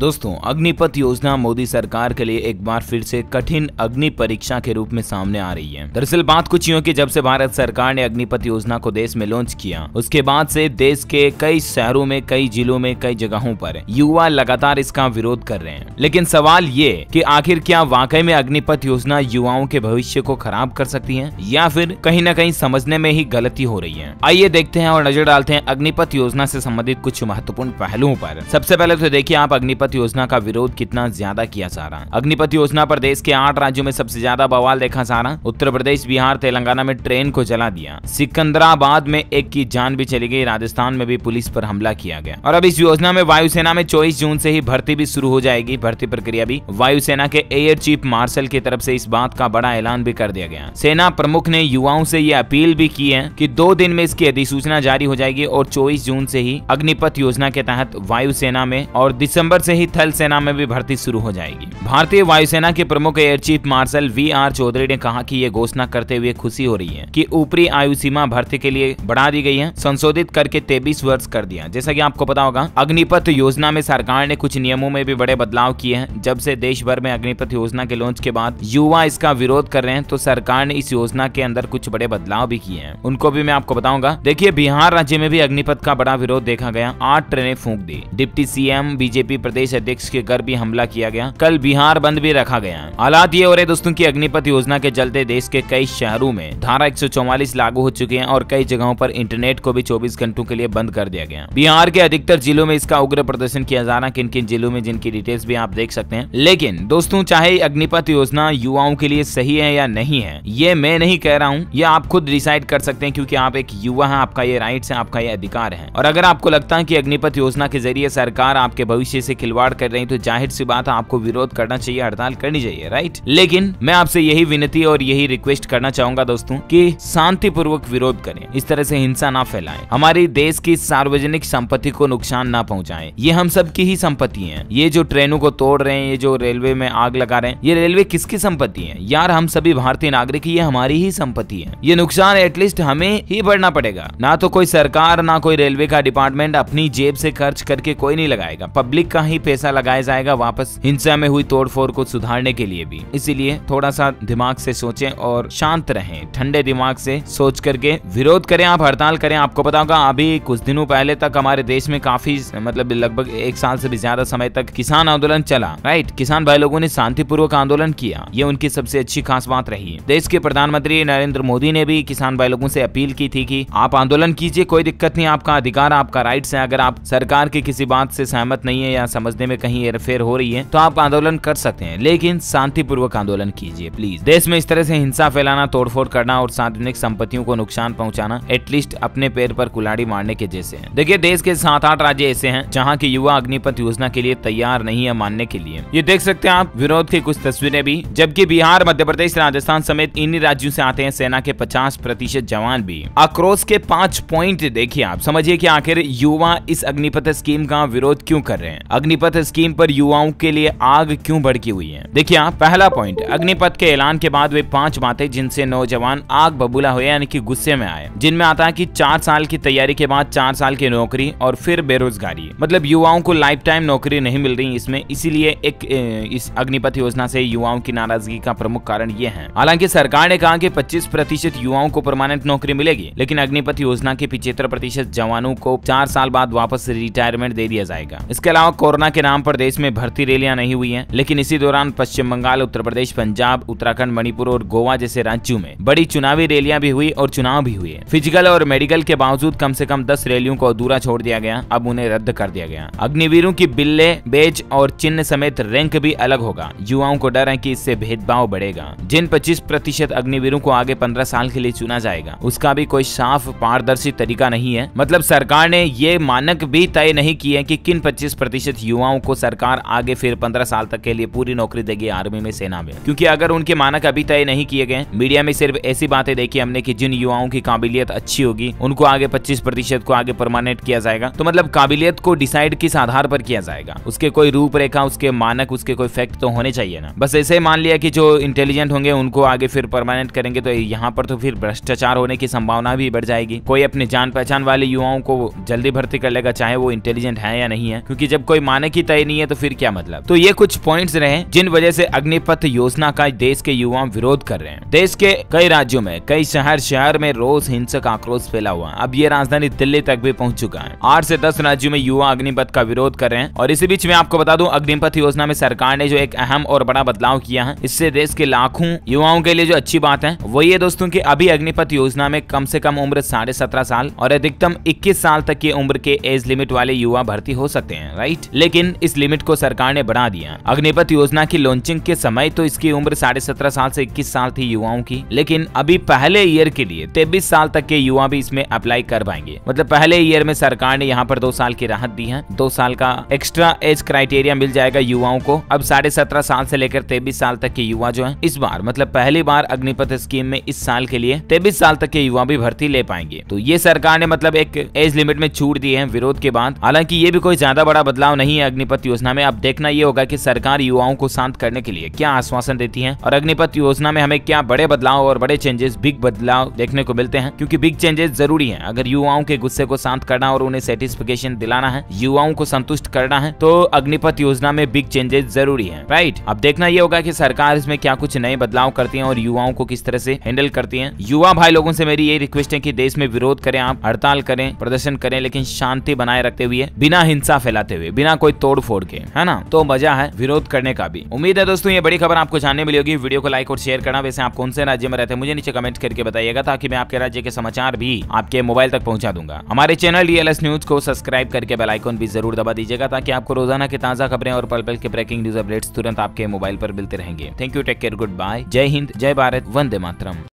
दोस्तों, अग्निपथ योजना मोदी सरकार के लिए एक बार फिर से कठिन अग्नि परीक्षा के रूप में सामने आ रही है। दरअसल बात कुछ यूं कि जब से भारत सरकार ने अग्निपथ योजना को देश में लॉन्च किया, उसके बाद से देश के कई शहरों में, कई जिलों में, कई जगहों पर युवा लगातार इसका विरोध कर रहे हैं। लेकिन सवाल ये कि आखिर क्या वाकई में अग्निपथ योजना युवाओं के भविष्य को खराब कर सकती है या फिर कहीं न कहीं समझने में ही गलती हो रही है। आइए देखते हैं और नजर डालते हैं अग्निपथ योजना से संबंधित कुछ महत्वपूर्ण पहलुओं पर। सबसे पहले तो देखिए आप अग्निपथ योजना का विरोध कितना ज्यादा किया जा रहा है। अग्निपथ योजना पर देश के 8 राज्यों में सबसे ज्यादा बवाल देखा जा रहा। उत्तर प्रदेश, बिहार, तेलंगाना में ट्रेन को जला दिया। सिकंदराबाद में एक की जान भी चली गई। राजस्थान में भी पुलिस पर हमला किया गया। और अब इस योजना में वायुसेना में 24 जून से ही भर्ती भी शुरू हो जाएगी। भर्ती प्रक्रिया भी वायुसेना के एयर चीफ मार्शल की तरफ से इस बात का बड़ा ऐलान भी कर दिया गया। सेना प्रमुख ने युवाओं से ये अपील भी की है कि 2 दिन में इसकी अधिसूचना जारी हो जाएगी और 24 जून से ही अग्निपथ योजना के तहत वायुसेना में और दिसंबर से ही थल सेना में भी भर्ती शुरू हो जाएगी। भारतीय वायुसेना के प्रमुख air chief marshal V R. Chaudhary ने कहा कि ये घोषणा करते हुए खुशी हो रही है कि ऊपरी आयु सीमा भर्ती के लिए बढ़ा दी गई है, संशोधित करके 23 वर्ष कर दिया। जैसा कि आपको पता होगा, अग्निपथ योजना में सरकार ने कुछ नियमों में भी बड़े बदलाव किए हैं। जब से देश भर में अग्निपथ योजना के लॉन्च के बाद युवा इसका विरोध कर रहे हैं, तो सरकार ने इस योजना के अंदर कुछ बड़े बदलाव भी किए हैं, उनको भी मैं आपको बताऊंगा। देखिए, बिहार राज्य में भी अग्निपथ का बड़ा विरोध देखा गया। 8 ट्रेनें फूंक दी। डिप्टी सीएम, बीजेपी प्रदेश अध्यक्ष के घर भी हमला किया गया। कल बिहार बंद भी रखा गया। हालात ये हो रहे दोस्तों की अग्निपथ योजना के चलते देश के कई शहरों में धारा 144 लागू हो चुके हैं और कई जगहों पर इंटरनेट को भी 24 घंटों के लिए बंद कर दिया गया। बिहार के अधिकतर जिलों में इसका उग्र प्रदर्शन किया जा रहा। किन किन जिलों में, जिनकी डिटेल्स भी आप देख सकते हैं। लेकिन दोस्तों, चाहे अग्निपथ योजना युवाओं के लिए सही है या नहीं है, ये मैं नहीं कह रहा हूँ, ये आप खुद डिसाइड कर सकते हैं, क्योंकि आप एक युवा हैं, आपका ये राइट्स है, आपका ये अधिकार है। और अगर आपको लगता है कि अग्निपथ योजना के जरिए सरकार आपके भविष्य से खिलवाड़ कर रही है, तो जाहिर सी बात है आपको विरोध करना चाहिए, हड़ताल करनी चाहिए, राइट। लेकिन मैं आपसे यही विनती और यही रिक्वेस्ट करना चाहूंगा दोस्तों कि शांतिपूर्वक विरोध करें, इस तरह से हिंसा ना फैलाएं, हमारी देश की सार्वजनिक संपत्ति को नुकसान ना पहुंचाएं। ये हम सब की ही संपत्ति है। ये जो ट्रेनों को तोड़ रहे हैं, ये जो रेलवे में आग लगा रहे हैं, ये रेलवे किसकी संपत्ति है यार? हम सभी भारतीय नागरिक, ये हमारी ही संपत्ति है। ये नुकसान एटलीस्ट हमें ही भरना पड़ेगा। ना तो कोई सरकार, ना कोई रेलवे का डिपार्टमेंट अपनी जेब से खर्च करके कोई नहीं लगाएगा। पब्लिक का ही पैसा लगाया जाएगा वापस हिंसा में हुई तोड़फोड़ को सुधारने के लिए भी। इसीलिए थोड़ा सा दिमाग से सोचें और शांत रहें, ठंडे दिमाग से सोच करके विरोध करें, आप हड़ताल करें। आपको पता होगा, अभी कुछ दिनों पहले तक हमारे देश में काफी लगभग 1 साल से भी ज्यादा समय तक किसान आंदोलन चला, राइट। किसान भाई लोगों ने शांतिपूर्वक आंदोलन किया, ये उनकी सबसे अच्छी खास बात रही है। देश के प्रधानमंत्री नरेंद्र मोदी ने भी किसान भाई लोगों से अपील की थी कि आप आंदोलन कीजिए, कोई दिक्कत नहीं, आपका अधिकार, आपका राइट्स है। अगर आप सरकार की किसी बात से सहमत नहीं है या समझने में कहीं हेरफेर हो रही है, तो आप आंदोलन कर सकते हैं, लेकिन शांतिपूर्वक आंदोलन कीजिए प्लीज। देश में इस तरह से हिंसा फैलाना, तोड़फोड़ करना और सार्वजनिक संपत्तियों को नुकसान पहुंचाना एटलीस्ट अपने पैर पर कुल्हाड़ी मारने के जैसे है। देखिए, देश के 7-8 राज्य ऐसे हैं जहां के युवा अग्निपथ योजना के लिए तैयार नहीं है मानने के लिए। ये देख सकते हैं आप विरोध की कुछ तस्वीरें भी। जबकि बिहार, मध्य प्रदेश, राजस्थान समेत इन्हीं राज्यों से आते हैं सेना के 50% जवान भी। आक्रोश के 5 पॉइंट देखिए, आप समझिए कि आखिर युवा इस अग्निपथ स्कीम का विरोध क्यों कर रहे हैं। अग्निपथ स्कीम पर युवाओं के लिए आग क्यों भड़की हुई है। देखिए आप, पहला पॉइंट, अग्निपथ के ऐलान के बाद वे 5 बातें जिनसे नौजवान आग बबूला हुए, यानी कि गुस्से में आए, जिनमें आता है कि 4 साल की तैयारी के बाद 4 साल की नौकरी और फिर बेरोजगारी। मतलब युवाओं को लाइफ टाइम नौकरी नहीं मिल रही इसमें, इसीलिए इस अग्निपथ योजना से युवाओं की नाराजगी का प्रमुख कारण ये है। हालांकि सरकार ने कहा कि 25% युवाओं को परमानेंट नौकरी मिलेगी, लेकिन अग्निपथ योजना के 75% जवानों को 4 साल बाद वापस रिटायरमेंट दे दिया जाएगा। इसके अलावा कोरोना के नाम पर देश में भर्ती रैलियां नहीं हुई हैं, लेकिन इसी दौरान पश्चिम बंगाल, उत्तर प्रदेश, पंजाब, उत्तराखंड, मणिपुर और गोवा जैसे राज्यों में बड़ी चुनावी रैलियां भी हुई और चुनाव भी हुए। फिजिकल और मेडिकल के बावजूद कम से कम 10 रैलियों को अधूरा छोड़ दिया गया, अब उन्हें रद्द कर दिया गया। अग्निवीरों की बिल्ले, बेज और चिन्ह समेत रैंक भी अलग होगा। युवाओं को डर है कि इससे भेदभाव बढ़ेगा। जिन 25% अग्निवीरों को आगे 15 साल के लिए चुना जाएगा, उसका भी कोई साफ पारदर्शी तरीका नहीं है। मतलब सरकार ने ये मानक भी तय नहीं किए कि किन 25% युवाओं को सरकार आगे फिर 15 साल तक के लिए पूरी नौकरी देगी आर्मी में, सेना में। क्योंकि अगर उनके मानक अभी तय नहीं किए गए, मीडिया में सिर्फ ऐसी बातें देखी हमने कि जिन युवाओं की काबिलियत अच्छी होगी उनको आगे 25% को आगे परमानेंट किया जाएगा। तो मतलब काबिलियत को डिसाइड किस आधार पर किया जाएगा? उसके कोई रूपरेखा, उसके मानक, उसके कोई फैक्ट तो होने चाहिए ना। बस ऐसे मान लिया कि जो इंटेलिजेंट होंगे उनको आगे फिर परमानेंट करेंगे, तो यहाँ पर तो फिर भ्रष्टाचार होने की संभावना भी बढ़ जाएगी। कोई अपने जान पहचान वाले युवाओं को जल्दी भर्ती कर लेगा, चाहे वो इंटेलिजेंट है या नहीं है। क्योंकि जब कोई मानक की तय नहीं है तो फिर क्या मतलब। तो ये कुछ पॉइंट्स रहे जिन वजह से अग्निपथ योजना का देश के युवा विरोध कर रहे हैं। देश के कई राज्यों में, कई शहर में रोज हिंसक आक्रोश फैला हुआ। अब ये राजधानी दिल्ली तक भी पहुंच चुका है। 8 से 10 राज्यों में युवा अग्निपथ का विरोध कर रहे हैं। और इसी बीच में आपको बता दूं, अग्निपथ योजना में सरकार ने जो एक अहम और बड़ा बदलाव किया है, इससे देश के लाखों युवाओं के लिए जो अच्छी बात है वो ये दोस्तों की अभी अग्निपथ योजना में कम से कम उम्र 17.5 साल और अधिकतम 21 साल तक की उम्र के एज लिमिट वाले युवा भर्ती हो सकते हैं, राइट। लेकिन इस लिमिट को सरकार ने बढ़ा दिया। अग्निपथ योजना की लॉन्चिंग के समय तो इसकी उम्र 17.5 साल से 21 साल थी युवाओं की, लेकिन अभी पहले ईयर के लिए 23 साल तक के युवा भी इसमें अप्लाई कर पाएंगे। मतलब पहले ईयर में सरकार ने यहाँ पर 2 साल की राहत दी है, 2 साल का एक्स्ट्रा एज क्राइटेरिया मिल जाएगा युवाओं को। अब 17.5 साल से लेकर 23 साल तक के युवा जो है इस बार मतलब पहली बार अग्निपथ स्कीम में इस साल के लिए 23 साल तक के युवा भी भर्ती ले पाएंगे। तो ये सरकार ने मतलब एक एज लिमिट में छूट दी है विरोध के बाद। हालांकि ये भी कोई ज्यादा बड़ा बदलाव नहीं है अग्निपथ योजना में। अब देखना ये होगा कि सरकार युवाओं को शांत करने के लिए क्या आश्वासन देती है और अग्निपथ योजना में हमें क्या बड़े बदलाव और बड़े चेंजेस, बिग बदलाव देखने को मिलते हैं, क्योंकि बिग चेंजेस जरूरी है। अगर युवाओं के गुस्से को शांत करना और उन्हें सेटिस्फिकेशन दिलाना है, युवाओं को संतुष्ट करना है, तो अग्निपथ योजना में बिग चेंजेस जरूरी है, राइट। अब देखना ये होगा कि सरकार इसमें क्या कुछ नए बदलाव करती है और युवाओं को किस तरह से हैंडल करती है। युवा भाई लोगों से मेरी ये रिक्वेस्ट है कि देश में विरोध करें, आप हड़ताल करें, प्रदर्शन करें, लेकिन शांति बनाए रखते हुए, बिना हिंसा फैलाते हुए, बिना कोई तोड़ फोड़ के, है ना। तो मजा है विरोध करने का भी। उम्मीद है दोस्तों ये बड़ी खबर आपको जानने मिली होगी। वीडियो को लाइक और शेयर करना। वैसे आप कौन से राज्य में रहते हैं मुझे नीचे कमेंट करके बताइएगा, ताकि मैं आपके राज्य के समाचार भी आपके मोबाइल तक पहुंचा दूंगा। हमारे चैनल DLS न्यूज को सब्सक्राइब करके बेल आइकन भी जरूर दबा दीजिएगा, ताकि आपको रोजाना की ताजा खबरें और पल पल के ब्रेकिंग न्यूज अपडेट्स तुरंत आपके मोबाइल पर मिलते रहेंगे। Thank you, take care, good bye, जय हिंद, जय भारत, वंदे मातरम।